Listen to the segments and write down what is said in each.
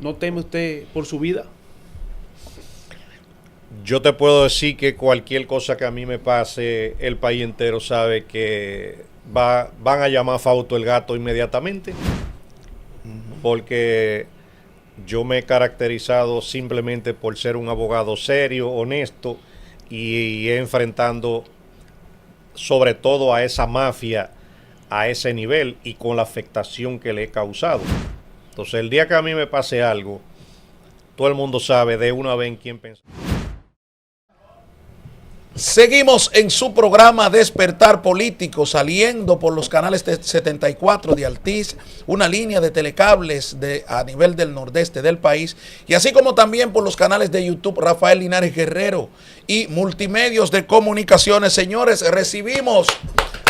¿No teme usted por su vida? Yo te puedo decir que cualquier cosa que a mí me pase, el país entero sabe que van a llamar a Fausto el Gato inmediatamente, porque yo me he caracterizado simplemente por ser un abogado serio, honesto, y enfrentando sobre todo a esa mafia a ese nivel y con la afectación que le he causado. Entonces, el día que a mí me pase algo, todo el mundo sabe de una vez en quién pensar. Seguimos en su programa Despertar Político, saliendo por los canales 74 de Altiz, una línea de telecables a nivel del nordeste del país, y así como también por los canales de YouTube Rafael Linares Guerrero y Multimedios de Comunicaciones. Señores, recibimos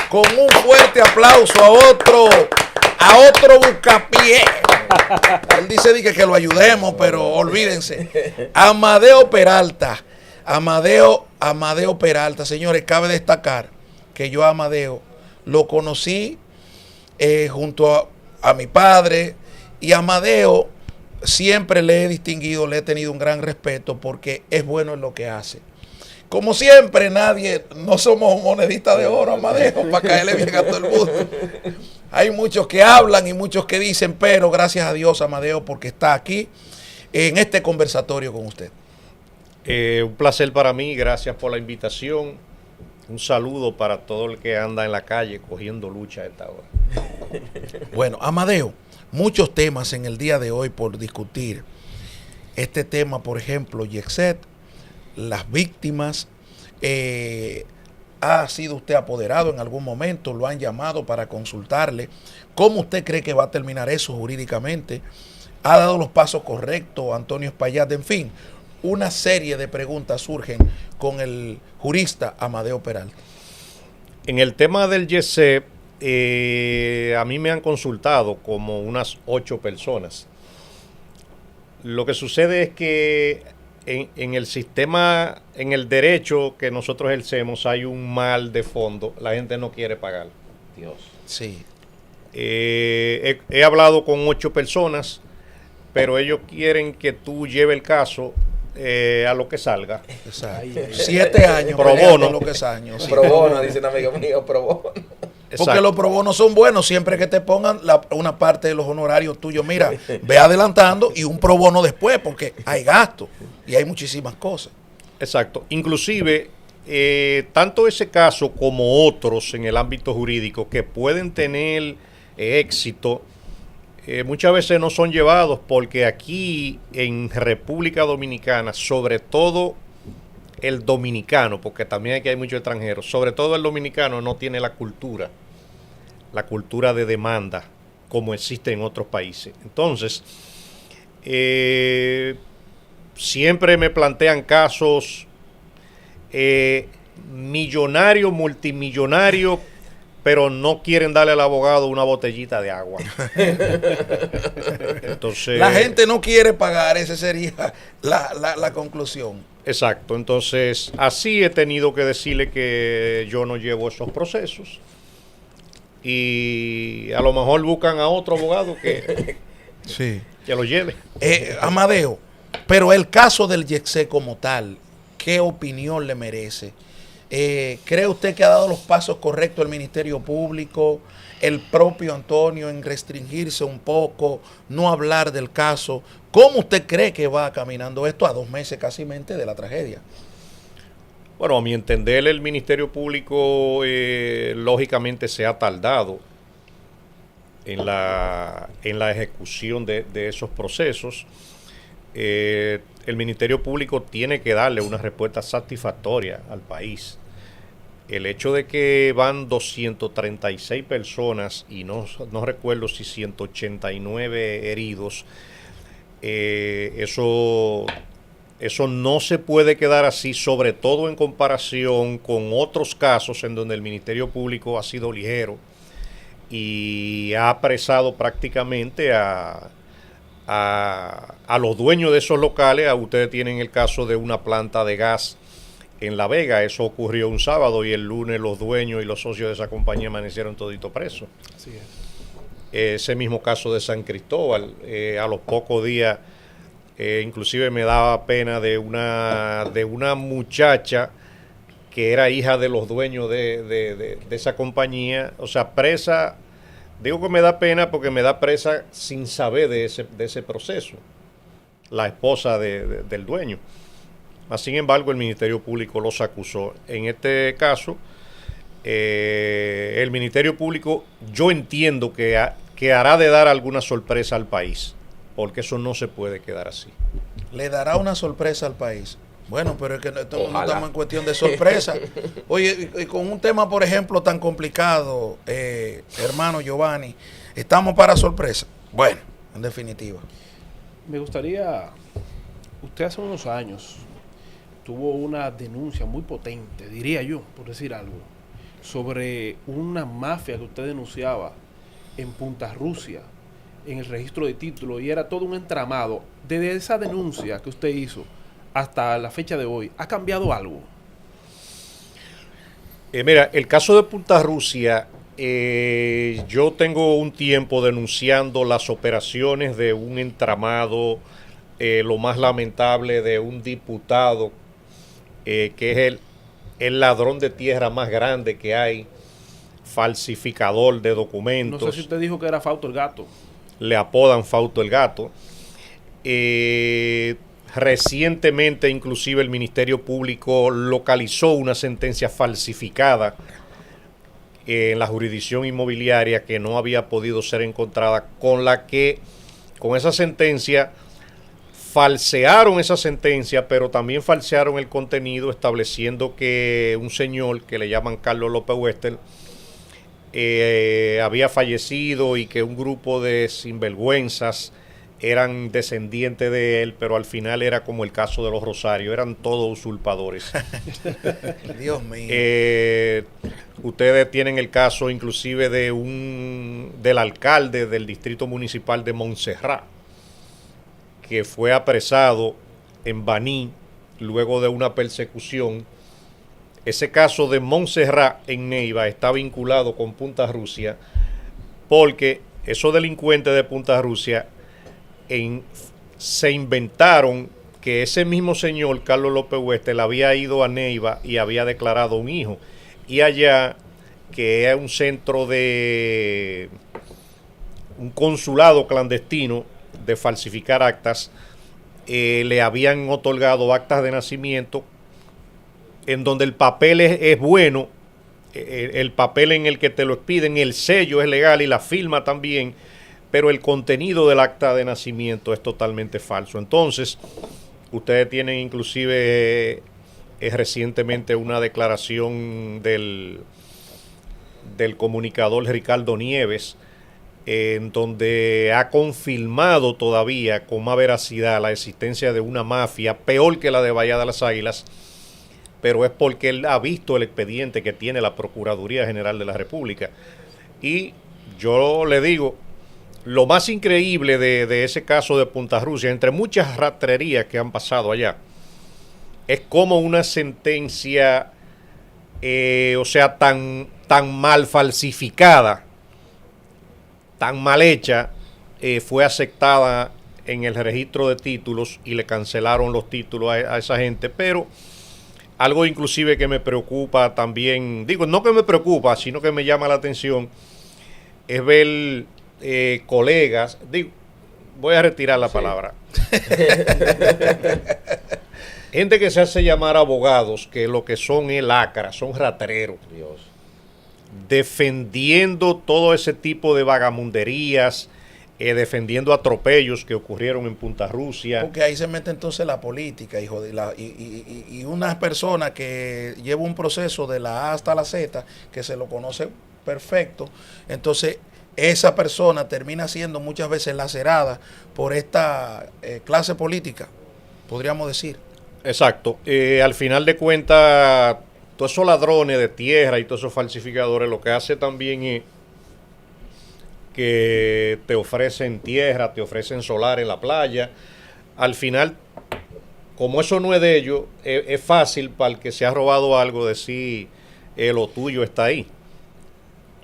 con un fuerte aplauso a otro bucapié. Él dice que lo ayudemos, pero olvídense. Amadeo Peralta. Amadeo Peralta, señores, cabe destacar que yo a Amadeo lo conocí junto a mi padre, y a Amadeo siempre le he distinguido, le he tenido un gran respeto porque es bueno en lo que hace. Como siempre, no somos moneditas de oro, Amadeo, para caerle bien a todo el mundo. Hay muchos que hablan y muchos que dicen, pero gracias a Dios, Amadeo, porque está aquí en este conversatorio con usted. Un placer para mí, gracias por la invitación. Un saludo para todo el que anda en la calle cogiendo lucha a esta hora. Bueno, Amadeo, muchos temas en el día de hoy por discutir. Este tema, por ejemplo, Yexet, las víctimas, ¿ha sido usted apoderado en algún momento? ¿Lo han llamado para consultarle? ¿Cómo usted cree que va a terminar eso jurídicamente? ¿Ha dado los pasos correctos Antonio Espaillat? En fin, una serie de preguntas surgen con el jurista Amadeo Peralta. En el tema del YESEP, a mí me han consultado como unas 8 personas. Lo que sucede es que en el sistema, en el derecho que nosotros ejercemos, hay un mal de fondo. La gente no quiere pagar. Dios. Sí. He hablado con 8 personas, pero ellos quieren que tú lleves el caso a lo que salga. Exacto. 7 años pro bono. Lo que es años. Sí. Pro bono, dice un amigo mío, pro bono. Porque exacto, los pro bonos son buenos siempre que te pongan una parte de los honorarios tuyos. Mira, ve adelantando y un pro bono después, porque hay gastos y hay muchísimas cosas. Exacto. Inclusive, tanto ese caso como otros en el ámbito jurídico que pueden tener éxito, muchas veces no son llevados porque aquí en República Dominicana, sobre todo el dominicano, porque también aquí hay muchos extranjeros, sobre todo el dominicano no tiene la cultura de demanda como existe en otros países. Entonces, siempre me plantean casos millonarios, multimillonarios, pero no quieren darle al abogado una botellita de agua. Entonces, la gente no quiere pagar, esa sería la conclusión. Exacto, entonces así he tenido que decirle que yo no llevo esos procesos y a lo mejor buscan a otro abogado que, sí, que lo lleve. Amadeo, pero el caso del YEXE como tal, ¿qué opinión le merece? ¿Cree usted que ha dado los pasos correctos el Ministerio Público, el propio Antonio, en restringirse un poco, no hablar del caso? ¿Cómo usted cree que va caminando esto a 2 meses casi de la tragedia? Bueno, a mi entender, el Ministerio Público lógicamente se ha tardado en la ejecución de esos procesos. El Ministerio Público tiene que darle una respuesta satisfactoria al país. El hecho de que van 236 personas y no recuerdo si 189 heridos, eso no se puede quedar así, sobre todo en comparación con otros casos en donde el Ministerio Público ha sido ligero y ha apresado prácticamente a los dueños de esos locales. Ustedes tienen el caso de una planta de gas en La Vega. Eso ocurrió un sábado y el lunes los dueños y los socios de esa compañía amanecieron toditos presos. Así es. Ese mismo caso de San Cristóbal, a los pocos días Inclusive me daba pena de una muchacha que era hija de los dueños de esa compañía, o sea, presa. Digo que me da pena porque me da presa sin saber de ese proceso, la esposa del dueño. Sin embargo, el Ministerio Público los acusó. En este caso, el Ministerio Público, yo entiendo que hará de dar alguna sorpresa al país, porque eso no se puede quedar así. Le dará una sorpresa al país. Bueno, pero es que no estamos en cuestión de sorpresa. Oye, y con un tema, por ejemplo, tan complicado, hermano Giovanni, ¿estamos para sorpresa? Bueno, en definitiva. Me gustaría, usted hace unos años tuvo una denuncia muy potente, diría yo, por decir algo, sobre una mafia que usted denunciaba en Punta Rusia, en el registro de títulos, y era todo un entramado. Desde esa denuncia que usted hizo hasta la fecha de hoy, ¿ha cambiado algo? Mira, el caso de Punta Rusia, yo tengo un tiempo denunciando las operaciones de un entramado, lo más lamentable de un diputado, que es el ladrón de tierra más grande que hay, falsificador de documentos. No sé si usted dijo que era Fausto el Gato. Le apodan Fausto el Gato. Recientemente, inclusive, el Ministerio Público localizó una sentencia falsificada en la jurisdicción inmobiliaria que no había podido ser encontrada, con esa sentencia falsearon esa sentencia, pero también falsearon el contenido, estableciendo que un señor que le llaman Carlos López Wester había fallecido y que un grupo de sinvergüenzas eran descendientes de él, pero al final era como el caso de los Rosarios, eran todos usurpadores. Dios mío. Ustedes tienen el caso inclusive del alcalde del distrito municipal de Montserrat, que fue apresado en Baní luego de una persecución. Ese caso de Montserrat en Neiva está vinculado con Punta Rusia, porque esos delincuentes de Punta Rusia se inventaron que ese mismo señor, Carlos López Huestel, había ido a Neiva y había declarado un hijo. Y allá, que es un centro de un consulado clandestino de falsificar actas, le habían otorgado actas de nacimiento en donde el papel es bueno, el papel en el que te lo expiden, el sello es legal y la firma también, pero el contenido del acta de nacimiento es totalmente falso. Entonces, ustedes tienen inclusive recientemente una declaración del comunicador Ricardo Nieves, en donde ha confirmado todavía con más veracidad la existencia de una mafia peor que la de Bahía de las Águilas, pero es porque él ha visto el expediente que tiene la Procuraduría General de la República. Y yo le digo, lo más increíble de ese caso de Punta Rusia, entre muchas rastrerías que han pasado allá, es como una sentencia, o sea, tan mal falsificada, tan mal hecha, fue aceptada en el registro de títulos y le cancelaron los títulos a esa gente. Pero algo inclusive que me preocupa también, digo, no que me preocupa, sino que me llama la atención, es ver colegas, digo, voy a retirar la palabra, gente que se hace llamar abogados, que lo que son es lacra, son ratreros, Dios, defendiendo todo ese tipo de vagamunderías, defendiendo atropellos que ocurrieron en Punta Rusia. Porque ahí se mete entonces la política, hijo de y una persona que lleva un proceso de la A hasta la Z, que se lo conoce perfecto, entonces esa persona termina siendo muchas veces lacerada por esta clase política, podríamos decir. Exacto. Al final de cuentas, todos esos ladrones de tierra y todos esos falsificadores, lo que hace también es que te ofrecen tierra, te ofrecen solar en la playa. Al final, como eso no es de ellos, es fácil para el que se ha robado algo decir lo tuyo está ahí.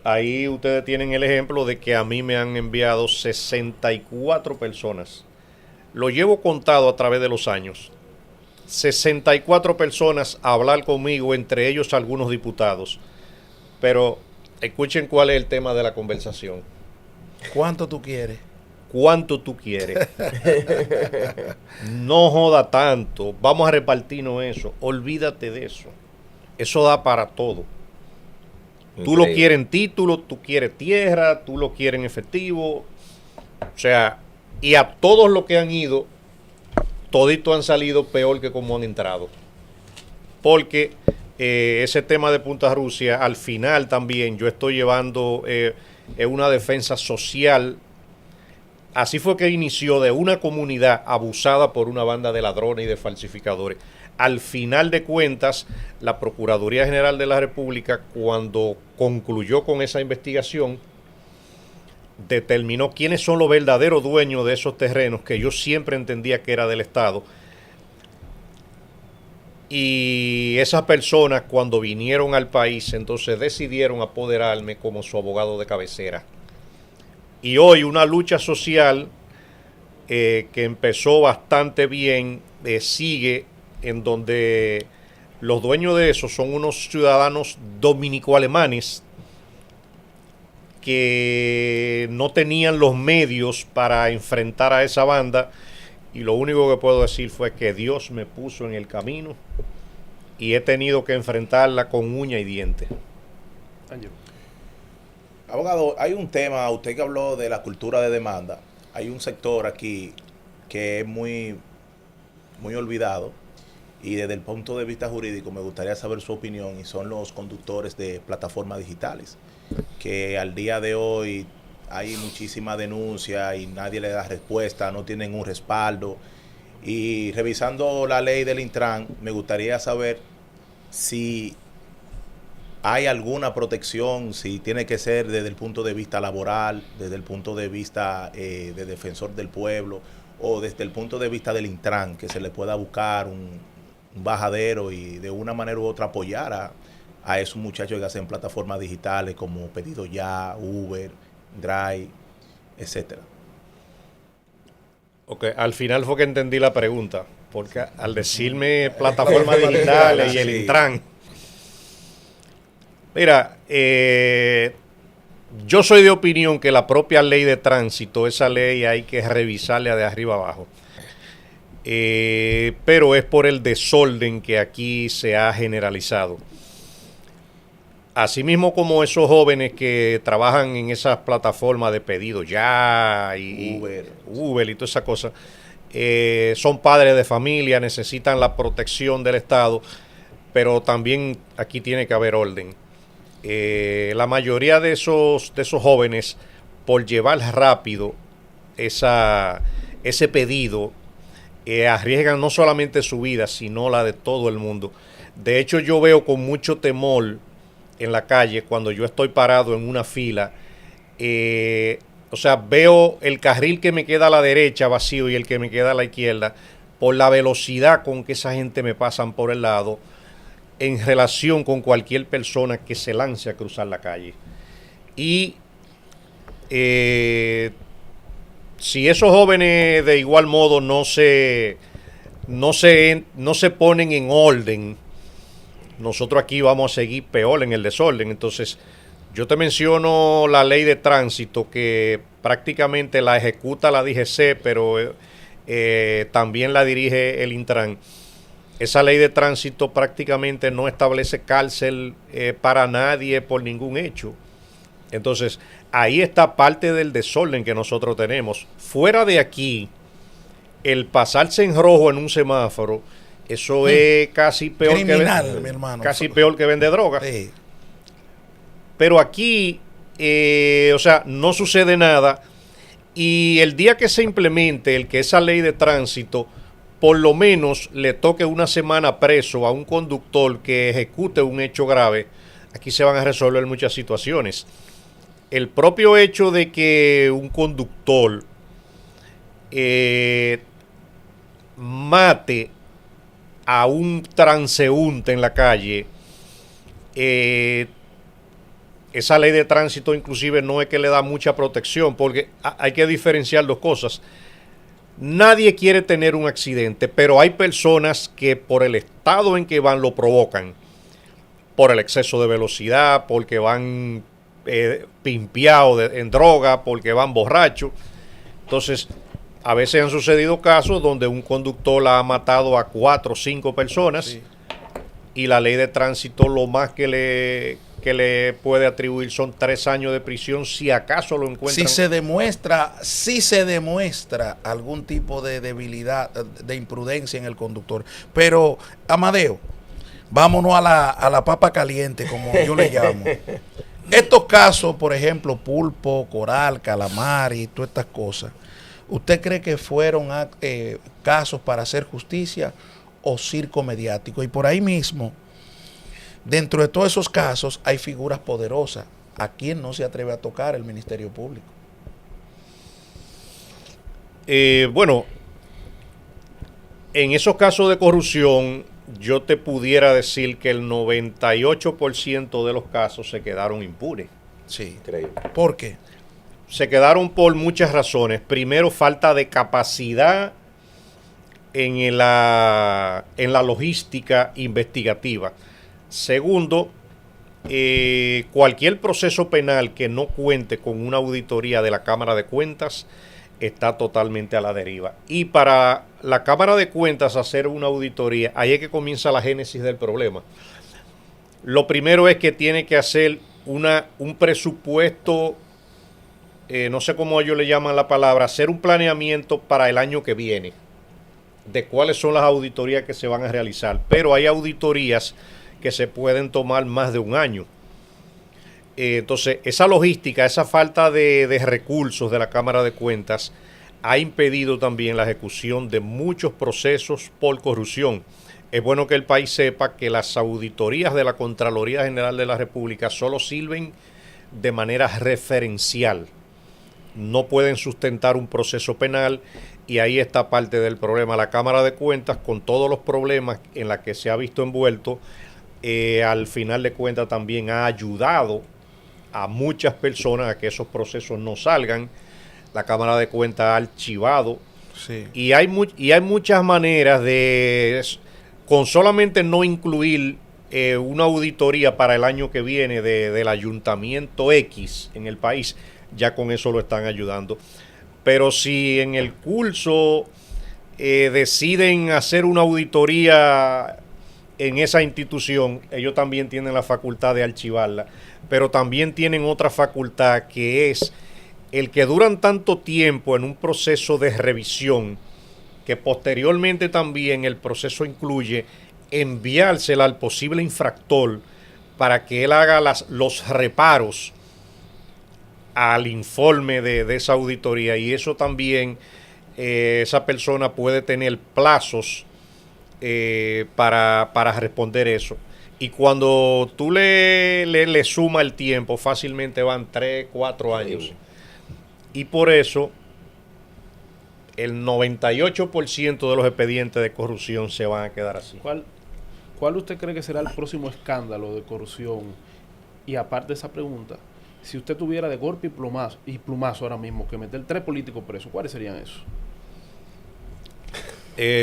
Ahí ustedes tienen el ejemplo de que a mí me han enviado 64 personas lo llevo contado a través de los años. 64 personas a hablar conmigo, entre ellos algunos diputados. Pero escuchen cuál es el tema de la conversación. ¿Cuánto tú quieres? ¿Cuánto tú quieres? No joda tanto. Vamos a repartirnos eso. Olvídate de eso. Eso da para todo. Tú lo quieres en título, tú quieres tierra, tú lo quieres en efectivo. O sea, y a todos los que han ido, toditos han salido peor que como han entrado. Porque ese tema de Punta Rusia, al final también yo estoy llevando una defensa social. Así fue que inició de una comunidad abusada por una banda de ladrones y de falsificadores. Al final de cuentas, la Procuraduría General de la República, cuando concluyó con esa investigación, determinó quiénes son los verdaderos dueños de esos terrenos, que yo siempre entendía que era del Estado. Y esas personas, cuando vinieron al país, entonces decidieron apoderarme como su abogado de cabecera. Y hoy una lucha social que empezó bastante bien, sigue, en donde los dueños de eso son unos ciudadanos dominico-alemanes que no tenían los medios para enfrentar a esa banda, y lo único que puedo decir fue que Dios me puso en el camino y he tenido que enfrentarla con uña y diente. Abogado, hay un tema, usted que habló de la cultura de demanda, hay un sector aquí que es muy olvidado, y desde el punto de vista jurídico me gustaría saber su opinión, y son los conductores de plataformas digitales, que al día de hoy hay muchísima denuncia y nadie le da respuesta, no tienen un respaldo. Y revisando la ley del Intran, me gustaría saber si hay alguna protección, si tiene que ser desde el punto de vista laboral, desde el punto de vista de defensor del pueblo, o desde el punto de vista del Intran, que se le pueda buscar un bajadero y de una manera u otra apoyar a esos muchachos que hacen plataformas digitales como Pedido Ya, Uber, Drive, etcétera. Ok, al final fue que entendí la pregunta, porque al decirme plataformas digitales y el Intran, mira, yo soy de opinión que la propia ley de tránsito, esa ley hay que revisarla de arriba abajo. Pero es por el desorden que aquí se ha generalizado. Asimismo como esos jóvenes que trabajan en esas plataformas de Pedido Ya y Uber y toda esa cosa, son padres de familia, necesitan la protección del Estado, pero también aquí tiene que haber orden. La mayoría de esos jóvenes, por llevar rápido ese pedido, arriesgan no solamente su vida, sino la de todo el mundo. De hecho, yo veo con mucho temor en la calle cuando yo estoy parado en una fila. O sea, veo el carril que me queda a la derecha vacío y el que me queda a la izquierda, por la velocidad con que esa gente me pasan por el lado, en relación con cualquier persona que se lance a cruzar la calle. Y si esos jóvenes de igual modo no se ponen en orden, nosotros aquí vamos a seguir peor en el desorden. Entonces, yo te menciono la ley de tránsito, que prácticamente la ejecuta la DGC, pero también la dirige el Intran. Esa ley de tránsito prácticamente no establece cárcel para nadie por ningún hecho. Entonces, ahí está parte del desorden que nosotros tenemos. Fuera de aquí, el pasarse en rojo en un semáforo, eso es casi peor criminal, mi hermano. Casi peor que vender droga. Sí. Pero aquí, o sea, no sucede nada. Y el día que se implemente el que esa ley de tránsito, por lo menos le toque una semana preso a un conductor que ejecute un hecho grave, aquí se van a resolver muchas situaciones. El propio hecho de que un conductor mate a un transeúnte en la calle, esa ley de tránsito inclusive no es que le da mucha protección, porque hay que diferenciar dos cosas. Nadie quiere tener un accidente, pero hay personas que por el estado en que van lo provocan, por el exceso de velocidad, porque van pimpeados en droga, porque van borrachos. Entonces, a veces han sucedido casos donde un conductor ha matado a 4 o 5 personas, sí, y la ley de tránsito lo más que le puede atribuir son 3 años de prisión si acaso lo encuentran. Si se demuestra algún tipo de debilidad, de imprudencia en el conductor. Pero, Amadeo, vámonos a la papa caliente, como yo le llamo. Estos casos, por ejemplo, pulpo, coral, calamar y todas estas cosas, ¿usted cree que fueron casos para hacer justicia o circo mediático? Y por ahí mismo, dentro de todos esos casos, hay figuras poderosas. ¿A quién no se atreve a tocar el Ministerio Público? Bueno, en esos casos de corrupción, yo te pudiera decir que el 98% de los casos se quedaron impunes. Sí. Increíble. ¿Por qué? Se quedaron por muchas razones. Primero, falta de capacidad en la logística investigativa. Segundo, cualquier proceso penal que no cuente con una auditoría de la Cámara de Cuentas está totalmente a la deriva. Y para la Cámara de Cuentas hacer una auditoría, ahí es que comienza la génesis del problema. Lo primero es que tiene que hacer un presupuesto, no sé cómo ellos le llaman la palabra, hacer un planeamiento para el año que viene, de cuáles son las auditorías que se van a realizar. Pero hay auditorías que se pueden tomar más de un año. Entonces, esa logística, esa falta de recursos de la Cámara de Cuentas ha impedido también la ejecución de muchos procesos por corrupción. Es bueno que el país sepa que las auditorías de la Contraloría General de la República solo sirven de manera referencial. No pueden sustentar un proceso penal y ahí está parte del problema. La Cámara de Cuentas, con todos los problemas en los que se ha visto envuelto, al final de cuentas también ha ayudado a muchas personas a que esos procesos no salgan. La Cámara de Cuentas ha archivado. Sí. Y hay muchas maneras de, con solamente no incluir una auditoría para el año que viene del ayuntamiento X en el país, ya con eso lo están ayudando. Pero si en el curso deciden hacer una auditoría en esa institución, ellos también tienen la facultad de archivarla, pero también tienen otra facultad, que es el que duran tanto tiempo en un proceso de revisión, que posteriormente también el proceso incluye enviársela al posible infractor para que él haga los reparos al informe de esa auditoría, y eso también esa persona puede tener plazos para responder eso. Y cuando tú le suma el tiempo, fácilmente van 3, 4 años. Y por eso el 98% de los expedientes de corrupción se van a quedar así. ¿Cuál usted cree que será el próximo escándalo de corrupción? Y aparte de esa pregunta, si usted tuviera de golpe y plumazo ahora mismo que meter 3 políticos presos, ¿cuáles serían esos?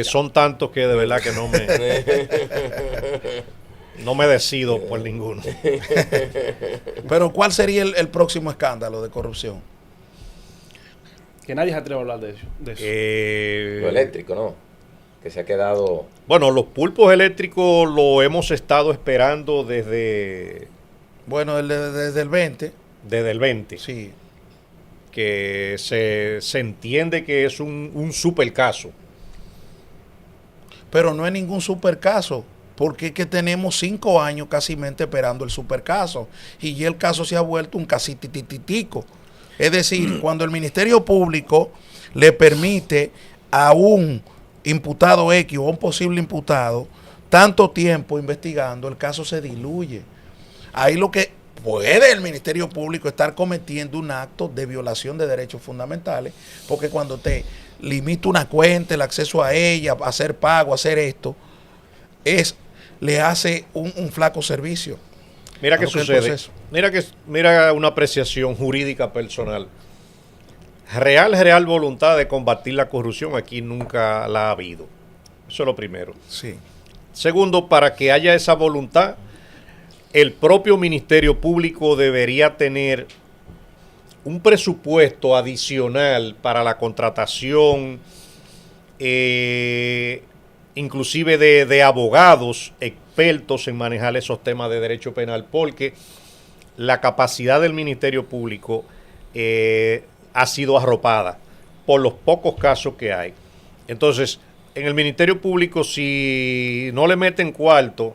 Son tantos que de verdad que no me decido por ninguno. Pero ¿cuál sería el próximo escándalo de corrupción? Que nadie se atreve a hablar de eso. Lo eléctrico, ¿no? Que se ha quedado... Bueno, los pulpos eléctricos lo hemos estado esperando desde... Bueno, desde el 20. Desde el 20. Sí. Que se entiende que es un super caso. Pero no es ningún super caso, porque es que tenemos 5 años casi esperando el super caso, y ya el caso se ha vuelto un casitititico. Es decir, cuando el Ministerio Público le permite a un imputado X o a un posible imputado tanto tiempo investigando, el caso se diluye. Ahí lo que puede el Ministerio Público estar cometiendo un acto de violación de derechos fundamentales, porque cuando te limita una cuenta, el acceso a ella, hacer pago, hacer esto, le hace un flaco servicio. Mira qué sucede. Mira una apreciación jurídica personal. real voluntad de combatir la corrupción aquí nunca la ha habido. Eso es lo primero. Sí. Segundo, para que haya esa voluntad, el propio Ministerio Público debería tener un presupuesto adicional para la contratación, inclusive de abogados expertos en manejar esos temas de derecho penal, porque la capacidad del Ministerio Público ha sido arropada por los pocos casos que hay. Entonces, en el Ministerio Público, si no le meten cuarto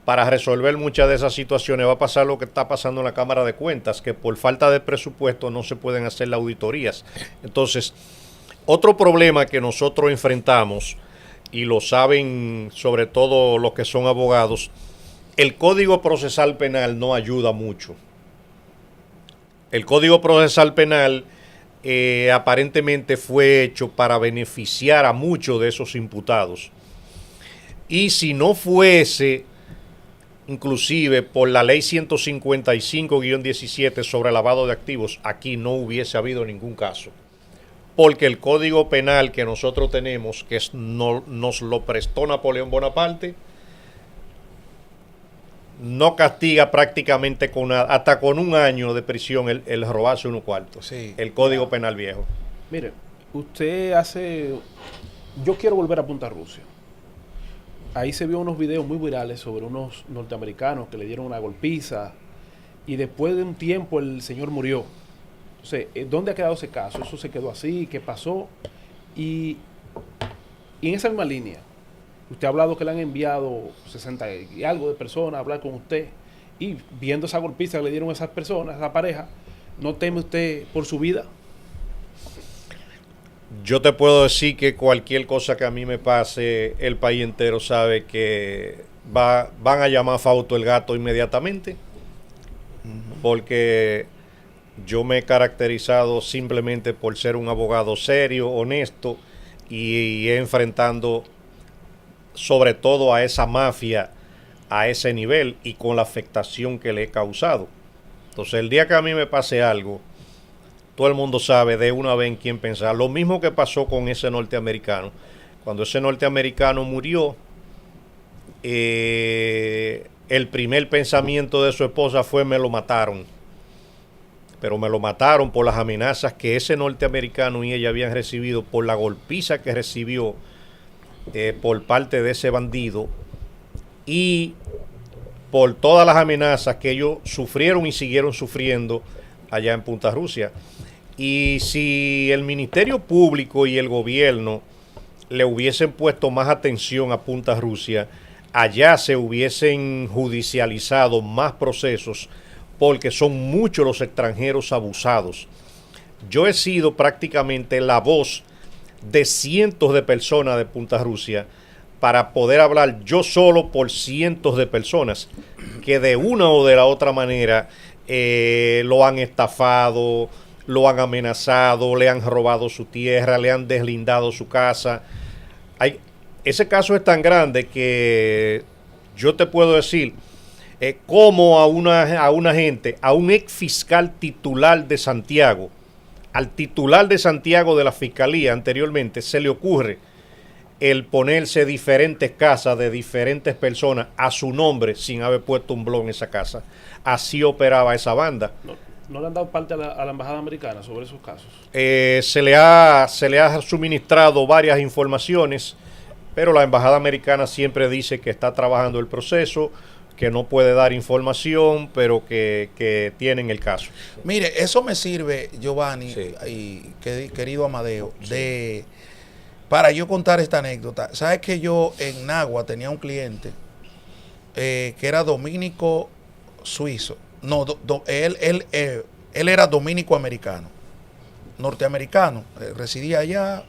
para resolver muchas de esas situaciones, va a pasar lo que está pasando en la Cámara de Cuentas, que por falta de presupuesto no se pueden hacer las auditorías. Entonces, otro problema que nosotros enfrentamos, y lo saben sobre todo los que son abogados, el Código Procesal Penal no ayuda mucho. El Código Procesal Penal aparentemente fue hecho para beneficiar a muchos de esos imputados. Y si no fuese, inclusive por la ley 155-17 sobre lavado de activos, aquí no hubiese habido ningún caso. Porque el Código Penal que nosotros tenemos, que nos lo prestó Napoleón Bonaparte, no castiga prácticamente hasta con 1 año de prisión el robarse 1/4. Sí. El Código Penal viejo. Mire, yo quiero volver a Punta Rusia. Ahí se vio unos videos muy virales sobre unos norteamericanos que le dieron una golpiza y después de un tiempo el señor murió. Entonces, ¿dónde ha quedado ese caso? ¿Eso se quedó así? ¿Qué pasó? Y en esa misma línea, usted ha hablado que le han enviado 60 y algo de personas a hablar con usted, y viendo esa golpiza que le dieron a esas personas, a esa pareja, ¿no teme usted por su vida? Yo te puedo decir que cualquier cosa que a mí me pase, el país entero sabe que van a llamar a Fausto el Gato inmediatamente, porque yo me he caracterizado simplemente por ser un abogado serio, honesto, y enfrentando sobre todo a esa mafia a ese nivel y con la afectación que le he causado. Entonces, el día que a mí me pase algo, todo el mundo sabe de una vez en quién pensar. Lo mismo que pasó con ese norteamericano. Cuando ese norteamericano murió, el primer pensamiento de su esposa fue: me lo mataron. Pero me lo mataron por las amenazas que ese norteamericano y ella habían recibido, por la golpiza que recibió por parte de ese bandido, y por todas las amenazas que ellos sufrieron y siguieron sufriendo allá en Punta Rusia. Y si el Ministerio Público y el gobierno le hubiesen puesto más atención a Punta Rusia, allá se hubiesen judicializado más procesos, porque son muchos los extranjeros abusados. Yo he sido prácticamente la voz de cientos de personas de Punta Rusia para poder hablar yo solo por cientos de personas que de una o de la otra manera lo han estafado, lo han amenazado, le han robado su tierra, le han deslindado su casa. Ese caso es tan grande que yo te puedo decir cómo a una gente, a un ex fiscal titular de Santiago, al titular de Santiago de la Fiscalía anteriormente, se le ocurre el ponerse diferentes casas de diferentes personas a su nombre sin haber puesto un blog en esa casa. Así operaba esa banda. ¿No le han dado parte a la embajada americana sobre esos casos? Se le ha suministrado varias informaciones, pero la embajada americana siempre dice que está trabajando el proceso, que no puede dar información, pero que tienen el caso. Mire, eso me sirve, Giovanni, Sí. y querido Amadeo, para yo contar esta anécdota. Sabes que yo en Nagua tenía un cliente que era dominico suizo. No, él era dominico americano, norteamericano, residía allá.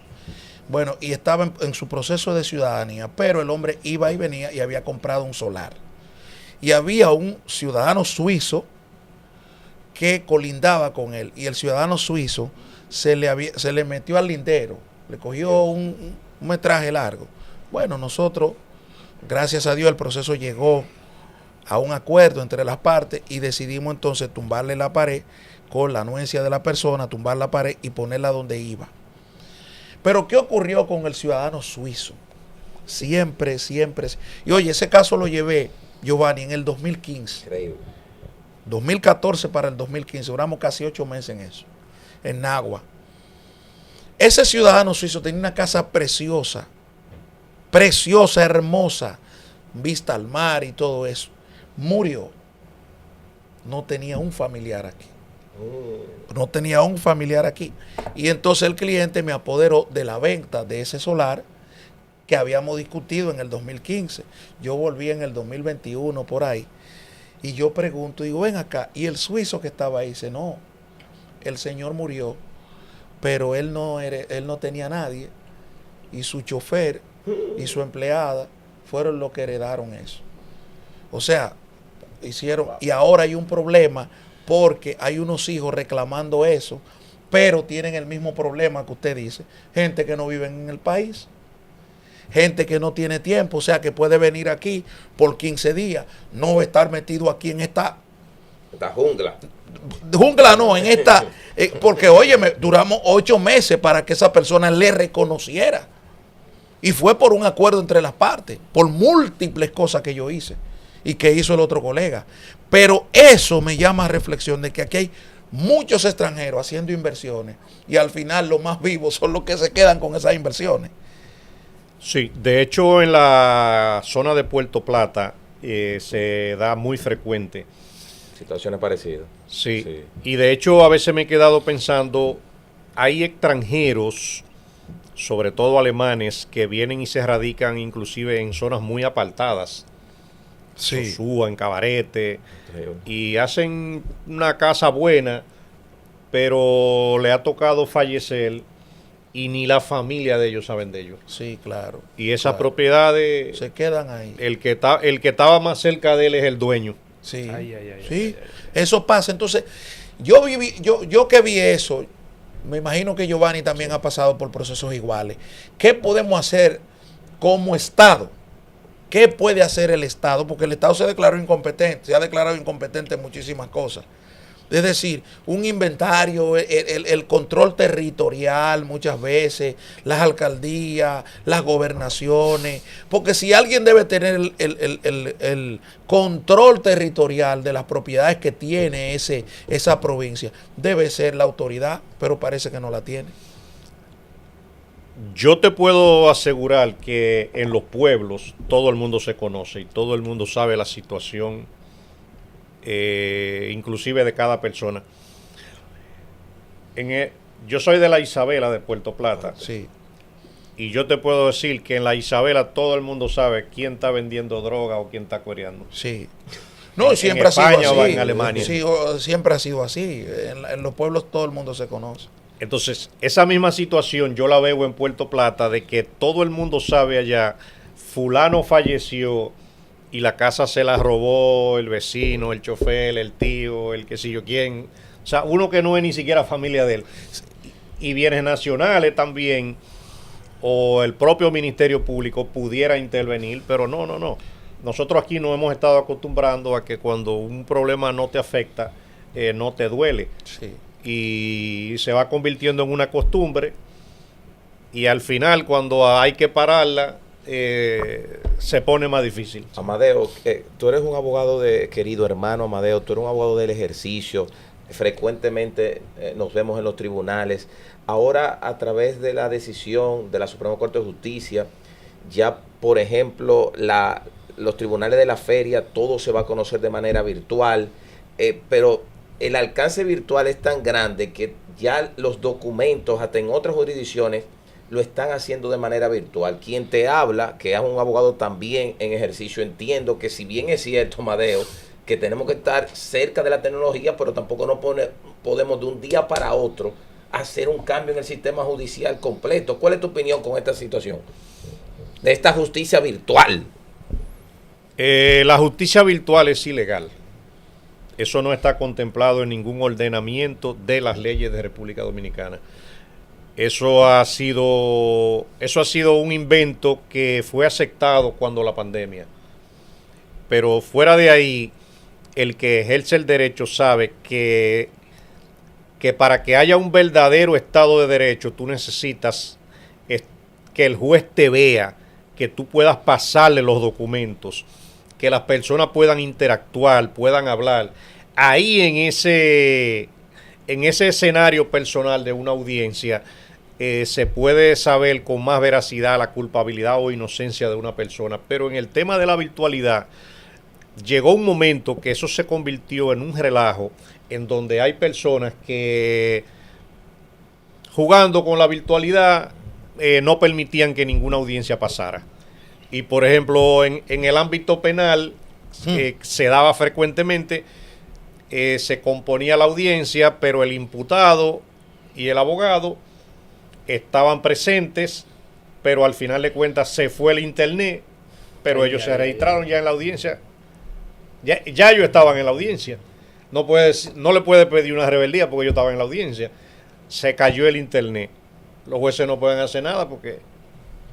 Bueno, y estaba en su proceso de ciudadanía, pero el hombre iba y venía y había comprado un solar. Y había un ciudadano suizo que colindaba con él, y el ciudadano suizo se le metió al lindero, le cogió un metraje largo. Bueno, nosotros, gracias a Dios, el proceso llegó a un acuerdo entre las partes y decidimos entonces tumbarle la pared con la anuencia de la persona, tumbar la pared y ponerla donde iba. Pero ¿qué ocurrió con el ciudadano suizo? Siempre. Y oye, ese caso lo llevé, Giovanni, en el 2015. Increíble. 2014 para el 2015. Duramos casi 8 meses en eso, en Nagua. Ese ciudadano suizo tenía una casa preciosa, hermosa, vista al mar y todo eso. Murió. No tenía un familiar aquí. Y entonces el cliente me apoderó de la venta de ese solar que habíamos discutido en el 2015. Yo volví en el 2021 por ahí. Y yo pregunto, digo, ven acá. Y el suizo que estaba ahí dice, no, el señor murió, pero él no tenía a nadie. Y su chofer y su empleada fueron los que heredaron eso. O sea, hicieron, y ahora hay un problema porque hay unos hijos reclamando eso, pero tienen el mismo problema que usted dice. Gente que no vive en el país, gente que no tiene tiempo, o sea, que puede venir aquí por 15 días, no va a estar metido aquí en esta jungla. Jungla no, en esta, porque óyeme, duramos 8 meses para que esa persona le reconociera. Y fue por un acuerdo entre las partes, por múltiples cosas que yo hice y que hizo el otro colega. Pero eso me llama a reflexión de que aquí hay muchos extranjeros haciendo inversiones y al final los más vivos son los que se quedan con esas inversiones. Sí, de hecho en la zona de Puerto Plata se da muy frecuente. Situaciones parecidas. Sí, y de hecho a veces me he quedado pensando, hay extranjeros, sobre todo alemanes, que vienen y se radican inclusive en zonas muy apartadas. Sí. Sosúa, en Cabarete, y hacen una casa buena, pero le ha tocado fallecer y ni la familia de ellos saben de ellos. Sí, claro. Y esas propiedades se quedan ahí. El que estaba más cerca de él es el dueño. Sí, sí. Eso pasa. Entonces, yo que vi eso, me imagino que Giovanni también ha pasado por procesos iguales. ¿Qué podemos hacer como Estado? ¿Qué puede hacer el Estado? Porque el Estado se ha declarado incompetente en muchísimas cosas. Es decir, un inventario, el control territorial muchas veces, las alcaldías, las gobernaciones. Porque si alguien debe tener el control territorial de las propiedades que tiene esa provincia, debe ser la autoridad, pero parece que no la tiene. Yo te puedo asegurar que en los pueblos todo el mundo se conoce y todo el mundo sabe la situación, inclusive de cada persona. Yo soy de la Isabela de Puerto Plata. Sí. Y yo te puedo decir que en la Isabela todo el mundo sabe quién está vendiendo droga o quién está coreando. Sí. No, siempre ha sido España así. o en Alemania. Sí, siempre ha sido así. En los pueblos todo el mundo se conoce. Entonces, esa misma situación yo la veo en Puerto Plata, de que todo el mundo sabe allá, fulano falleció y la casa se la robó el vecino, el chofer, el tío, el que sé yo quién. O sea, uno que no es ni siquiera familia de él. Y bienes nacionales también, o el propio Ministerio Público pudiera intervenir, pero no. Nosotros aquí nos hemos estado acostumbrando a que cuando un problema no te afecta, no te duele. Sí. Y se va convirtiendo en una costumbre y al final cuando hay que pararla se pone más difícil. Amadeo, tú eres un abogado querido hermano Amadeo, tú eres un abogado del ejercicio, frecuentemente nos vemos en los tribunales. Ahora, a través de la decisión de la Suprema Corte de Justicia, ya por ejemplo los tribunales de la feria, todo se va a conocer de manera virtual, pero el alcance virtual es tan grande que ya los documentos, hasta en otras jurisdicciones, lo están haciendo de manera virtual. Quien te habla, que es un abogado también en ejercicio, entiendo que si bien es cierto, Amadeo, que tenemos que estar cerca de la tecnología, pero tampoco podemos de un día para otro hacer un cambio en el sistema judicial completo. ¿Cuál es tu opinión con esta situación? De esta justicia virtual. La justicia virtual es ilegal. Eso no está contemplado en ningún ordenamiento de las leyes de República Dominicana. Eso ha sido un invento que fue aceptado cuando la pandemia. Pero fuera de ahí, el que ejerce el derecho sabe que que para que haya un verdadero Estado de Derecho tú necesitas que el juez te vea, que tú puedas pasarle los documentos, que las personas puedan interactuar, puedan hablar. Ahí en ese escenario personal de una audiencia se puede saber con más veracidad la culpabilidad o inocencia de una persona. Pero en el tema de la virtualidad, llegó un momento que eso se convirtió en un relajo, en donde hay personas que jugando con la virtualidad no permitían que ninguna audiencia pasara. Y por ejemplo, en el ámbito penal se daba frecuentemente, se componía la audiencia, pero el imputado y el abogado estaban presentes, pero al final de cuentas se fue el internet, pero ellos se registraron ya en la audiencia. Ya ellos estaban en la audiencia. No le puede pedir una rebeldía porque yo estaba en la audiencia. Se cayó el internet. Los jueces no pueden hacer nada porque...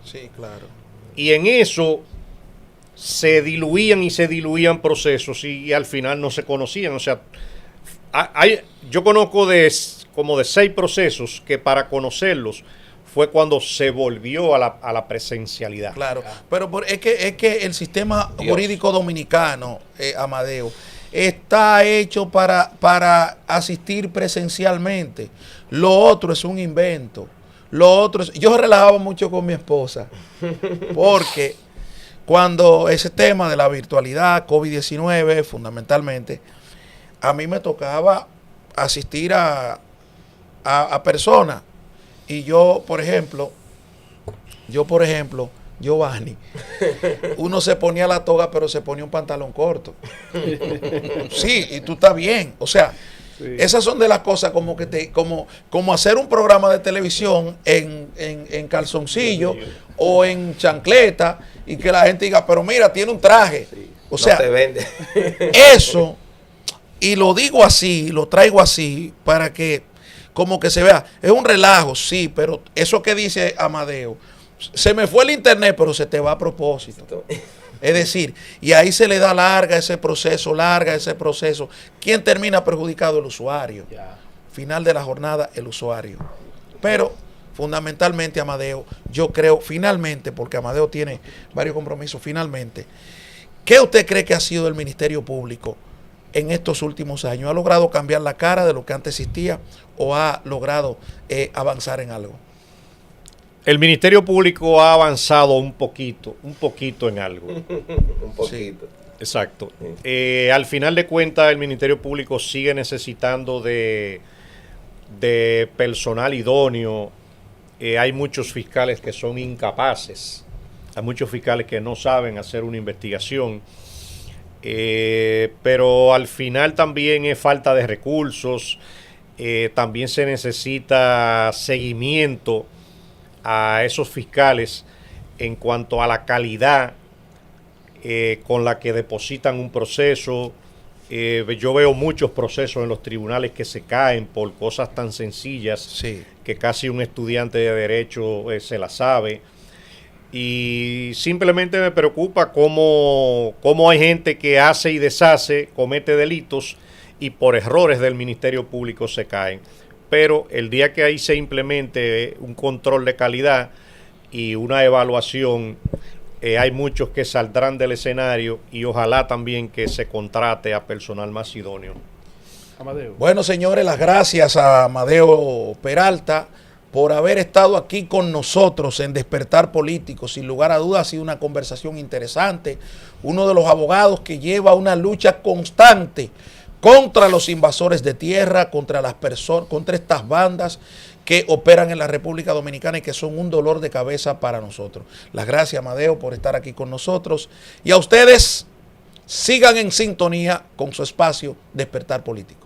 Sí, claro. Y en eso se diluían procesos y al final no se conocían. O sea, yo conozco como de 6 procesos que para conocerlos fue cuando se volvió a la presencialidad. Claro, pero es que el sistema jurídico dominicano, Amadeo, está hecho para asistir presencialmente. Lo otro es un invento. Yo relajaba mucho con mi esposa, porque cuando ese tema de la virtualidad, COVID-19, fundamentalmente, a mí me tocaba asistir a personas. Y yo, por ejemplo, Giovanni, uno se ponía la toga, pero se ponía un pantalón corto. Sí, y tú estás bien. O sea, sí. Esas son de las cosas como hacer un programa de televisión en calzoncillo o en chancleta y que la gente diga, pero mira, tiene un traje. O sea, no te vende. Eso, y lo digo así, lo traigo así, para que como que se vea, es un relajo, sí, pero eso que dice Amadeo, se me fue el internet, pero se te va a propósito. Es decir, y ahí se le da larga ese proceso. ¿Quién termina perjudicado? El usuario. Final de la jornada, el usuario. Pero, fundamentalmente, Amadeo, yo creo, finalmente, porque Amadeo tiene varios compromisos, finalmente, ¿qué usted cree que ha sido el Ministerio Público en estos últimos años? ¿Ha logrado cambiar la cara de lo que antes existía o ha logrado avanzar en algo? El Ministerio Público ha avanzado un poquito en algo. Un poquito. Sí. Exacto. Al final de cuentas, el Ministerio Público sigue necesitando de personal idóneo. Hay muchos fiscales que son incapaces. Hay muchos fiscales que no saben hacer una investigación. Pero al final también es falta de recursos. También se necesita seguimiento a esos fiscales en cuanto a la calidad con la que depositan un proceso. Yo veo muchos procesos en los tribunales que se caen por cosas tan sencillas, sí, que casi un estudiante de derecho se la sabe. Y simplemente me preocupa cómo hay gente que hace y deshace, comete delitos y por errores del Ministerio Público se caen. Pero el día que ahí se implemente un control de calidad y una evaluación, hay muchos que saldrán del escenario y ojalá también que se contrate a personal más idóneo. Amadeo. Bueno, señores, las gracias a Amadeo Peralta por haber estado aquí con nosotros en Despertar Político. Sin lugar a dudas ha sido una conversación interesante. Uno de los abogados que lleva una lucha constante contra los invasores de tierra, contra las personas, contra estas bandas que operan en la República Dominicana y que son un dolor de cabeza para nosotros. Las gracias, Amadeo, por estar aquí con nosotros. Y a ustedes, sigan en sintonía con su espacio Despertar Político.